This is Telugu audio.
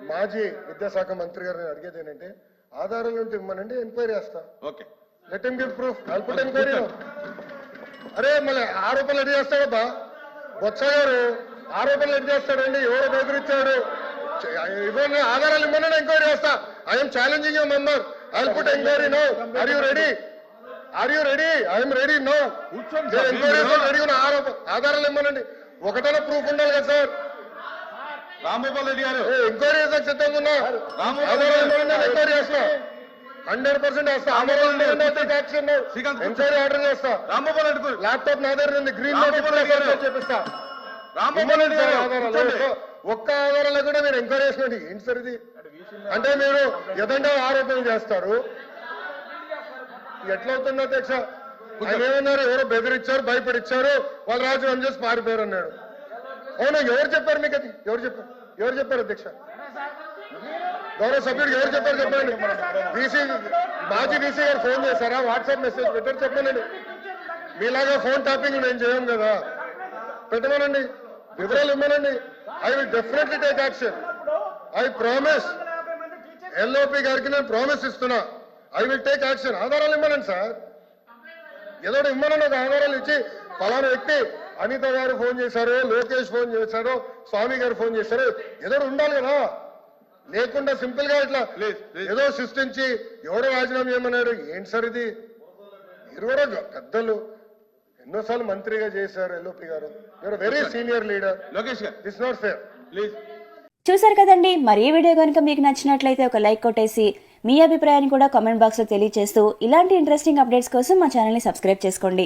మాజీ విద్యాశాఖ మంత్రి గారిని అడిగేది ఏంటంటే ఆధారాలు ఉంటే ఇమ్మనండి, ఎంక్వైరీ చేస్తా. Okay, let him give proof, I'll put enquiry. అరే మళ్ళీ ఆరోపణలు ఎన్ని చేస్తాడబ్బా బొత్స గారు? ఆరోపణలు ఎన్ని చేస్తాడండి? ఎవరో బెదిరించాడు? ఇవ్వండి ఆధారాలు ఇవ్వమని ఎంక్వైరీ చేస్తా. I'm challenging your member. I'll put enquiry now. Are you ready? Are you ready? I'm ready now. Enquiry ready ఉన్న ఆధారాలు ఇవ్వమనండి. ఒకటైనా ప్రూఫ్ ఉండాలి కదా సార్. రాంగోపాల్ రెడ్డి గారు ఎంక్వైరీ చేసాక సిద్ధంగా ఉన్నా. ఎంక్వైరీ చేస్తా, 100% చేస్తా. ఎంక్వైరీ ఆర్డర్ చేస్తా. రాంగోపాల్ రెడ్డి ల్యాప్టాప్ నా దగ్గర ఉంది, గ్రీన్ చేపిస్తా. రాంగోపాల్ రెడ్డి గారు ఒక్క ఆధారాలు కూడా మీరు ఎంక్వైరీ చేసినట్టు ఏంటి సార్ ఇది? అంటే మీరు ఎదంటే ఆరోపణలు చేస్తారు. ఎట్లా అవుతుంది అధ్యక్ష? ఆయన ఏమన్నారు? ఎవరో బెదిరించారు, భయపడిచ్చారు, వాళ్ళు రాజీనామా చేసి పారిపోయారు అన్నాడు. అవునా? ఎవరు చెప్పారు మీకు అది? ఎవరు చెప్పారు అధ్యక్ష? గౌరవ సభ్యుడు ఎవరు చెప్పారు చెప్పండి. మాజీ డీసీ గారు ఫోన్ చేశారా? వాట్సాప్ మెసేజ్ పెట్టారు చెప్పండి. మీలాగా ఫోన్ ట్యాపింగ్ నేను చేయం కదా, పెట్టమనండి, వివరాలు ఇవ్వనండి. I will definitely take action. I promise. LOP గారికి నేను ప్రామిస్ ఇస్తున్నా, ఐ విల్ టేక్ యాక్షన్. ఆధారాలు ఇవ్వనండి సార్. ఏదో ఇవ్వనండి, ఒక ఆధారాలు ఇచ్చి ఫలానా వ్యక్తి అనిత గారు ఫోన్ చేశారు, లోకేష్ ఫోన్ చేశారు, స్వామి గారు ఫోన్ చేశారు, ఏదో ఉండాలి కదా. లేకుండా సింపుల్ గా ఇట్లా ఏదో సృష్టించి ఎవరో రాజీనామా చేయమన్నాడు. ఏంటి సార్ ఇది? మీరు కూడా పెద్దలు, ఎన్నోసార్లు మంత్రిగా చేశారు ఎల్ఓపి గారు. You are very senior leader. Lokesh గారు దిస్ నాట్ ఫేర్. ప్లీజ్. చూసారు కదండి, మరి ఈ వీడియో కనుక మీకు నచ్చినట్లయితే ఒక లైక్ కొట్టేసి మీ అభిప్రాయాన్ని కూడా కామెంట్ బాక్స్లో తెలియజేస్తూ ఇలాంటి ఇంట్రెస్టింగ్ అప్డేట్స్ కోసం మా ఛానల్ని సబ్స్క్రైబ్ చేసుకోండి.